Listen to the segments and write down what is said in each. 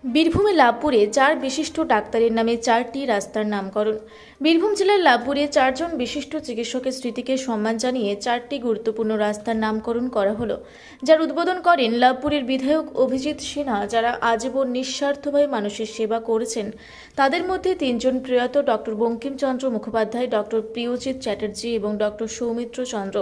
বীরভূমে লাভপুরে 4 বিশিষ্ট ডাক্তারের নামে 4টি রাস্তার নামকরণ। বীরভূম জেলার লাভপুরে 4 জন বিশিষ্ট চিকিৎসকের স্মৃতিকে সম্মান জানিয়ে 4টি গুরুত্বপূর্ণ রাস্তার নামকরণ করা হলো, যার উদ্বোধন করেন লাভপুরের বিধায়ক অভিজিৎ সিনহা, যারা আজীবন নিঃস্বার্থভাবে মানুষের সেবা করেছেন। তাদের মধ্যে 3 জন প্রয়াত ডক্টর বঙ্কিমচন্দ্র মুখোপাধ্যায়, ডক্টর প্রিয়জিৎ চ্যাটার্জি এবং ডক্টর সৌমিত্র চন্দ্র।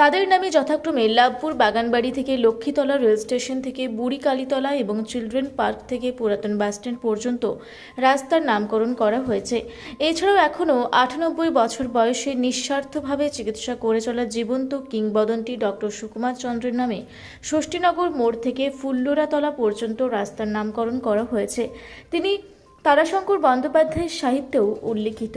তাদের নামে যথাক্রমে লাভপুর বাগানবাড়ি থেকে লক্ষ্মীতলা রেল স্টেশন থেকে বুড়িকালীতলা এবং চিলড্রেন পার্ক থেকে পুরাতন বাসস্ট্যান্ড পর্যন্ত রাস্তার নামকরণ করা হয়েছে। এছাড়াও এখনও 98 বছর বয়সে নিঃস্বার্থভাবে চিকিৎসা করে চলা জীবন্ত কিংবদন্তি ডক্টর সুকুমার চন্দ্রের নামে ষষ্ঠীনগর মোড় থেকে ফুল্লরাতলা পর্যন্ত রাস্তার নামকরণ করা হয়েছে। তিনি তারাশঙ্কর বন্দ্যোপাধ্যায়ের সাহিত্যেও উল্লেখিত।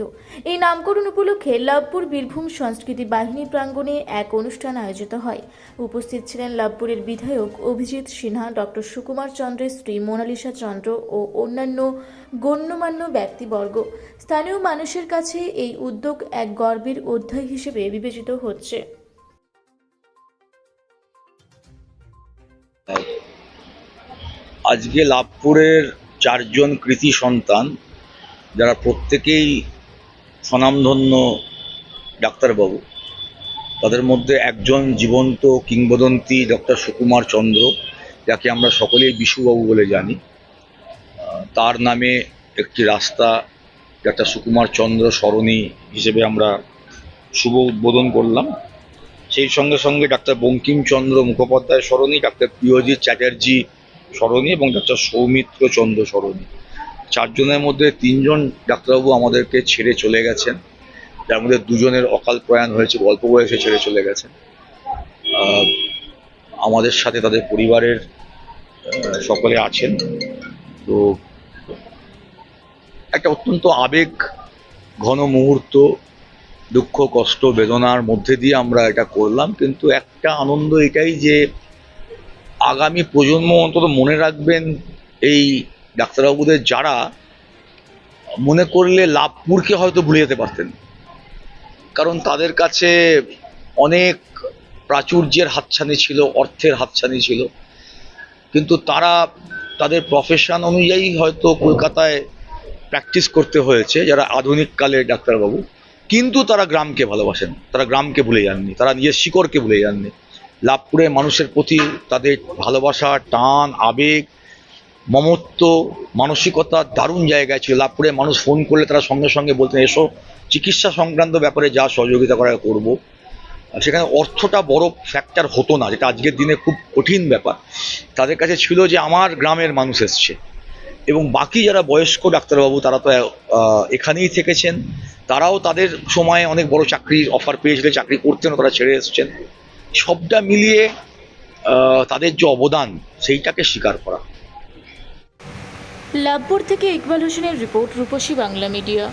এই নামকরণ উপলক্ষে লাভপুর বীরভূম সংস্কৃতি বাহিনী প্রাঙ্গণে এক অনুষ্ঠান আয়োজিত হয়। উপস্থিত ছিলেন লাভপুরের বিধায়ক অভিজিৎ সিনহা, ডক্টর সুকুমার চন্দ্রের স্ত্রী মোনালিসা চন্দ্র ও অন্যান্য গণ্যমান্য ব্যক্তিবর্গ। স্থানীয় মানুষের কাছে এই উদ্যোগ এক গর্বের অধ্যায় হিসেবে বিবেচিত হচ্ছে। আজকে লাভপুরের 4 জন কৃতি সন্তান, যারা প্রত্যেকেই স্বনামধন্য ডাক্তারবাবু, তাদের মধ্যে একজন জীবন্ত কিংবদন্তি ডক্টর সুকুমার চন্দ্র, যাকে আমরা সকলেই বিশুবাবু বলে জানি। তার নামে একটি রাস্তা ডক্টর সুকুমার চন্দ্র সরণি হিসেবে আমরা শুভ উদ্বোধন করলাম। সেই সঙ্গে সঙ্গে ডাক্তার বঙ্কিমচন্দ্র মুখোপাধ্যায় সরণি, ডাক্তার প্রিয়জিৎ চ্যাটার্জি সরণি এবং ডক্টর সৌমিত্র চন্দ্র সরণি। 4 জনের মধ্যে 3 জন ডাক্তারবাবু আমাদেরকে ছেড়ে চলে গেছেন, যার মধ্যে 2 জনের অকাল প্রয়াণ হয়েছে, অল্প বয়সে ছেড়ে চলে গেছেন। আমাদের সাথে তাদের পরিবারের সকলে আছেন। তো একটা অত্যন্ত আবেগ ঘন মুহূর্ত, দুঃখ, কষ্ট, বেদনার মধ্যে দিয়ে আমরা এটা করলাম। কিন্তু একটা আনন্দ এটাই যে আগামী প্রজন্ম অন্তত মনে রাখবেন এই ডাক্তারবাবুদের, যারা মনে করলে লাভপুরকে হয়তো ভুলে যেতে পারতেন, কারণ তাদের কাছে অনেক প্রাচুর্যের হাতছানি ছিল, অর্থের হাতছানি ছিল, কিন্তু তারা তাদের প্রফেশন অনুযায়ী হয়তো কলকাতায় প্র্যাকটিস করতে হয়েছে, যারা আধুনিক কালের ডাক্তারবাবু, কিন্তু তারা গ্রামকে ভালোবাসেন, তারা গ্রামকে ভুলে যাননি, তারা নিজের শিকড়কে ভুলে যাননি। লাভপুরের মানুষের প্রতি তাদের ভালোবাসা, টান, আবেগ, মমত্ব, মানসিকতা দারুণ জায়গায় ছিল। লাভপুরের মানুষ ফোন করলে তারা সঙ্গে সঙ্গে বলতেন, এসো, চিকিৎসা সংক্রান্ত ব্যাপারে যা সহযোগিতা করা করব। সেখানে অর্থটা বড় ফ্যাক্টর হতো না, যেটা আজকের দিনে খুব কঠিন ব্যাপার। তাদের কাছে ছিল যে আমার গ্রামের মানুষ এসছে। এবং বাকি যারা বয়স্ক ডাক্তারবাবু, তারা তো এখানেই থেকেছেন, তারাও তাদের সময়ে অনেক বড় চাকরির অফার পেয়েছিলেন, চাকরি করতেন, তারা ছেড়ে এসছেন। সবটা মিলিয়ে তাদের যে অবদান, সেইটাকে স্বীকার করা। লাভপুর থেকে ইকবাল হোসেনের রিপোর্ট, রূপসী বাংলা মিডিয়া।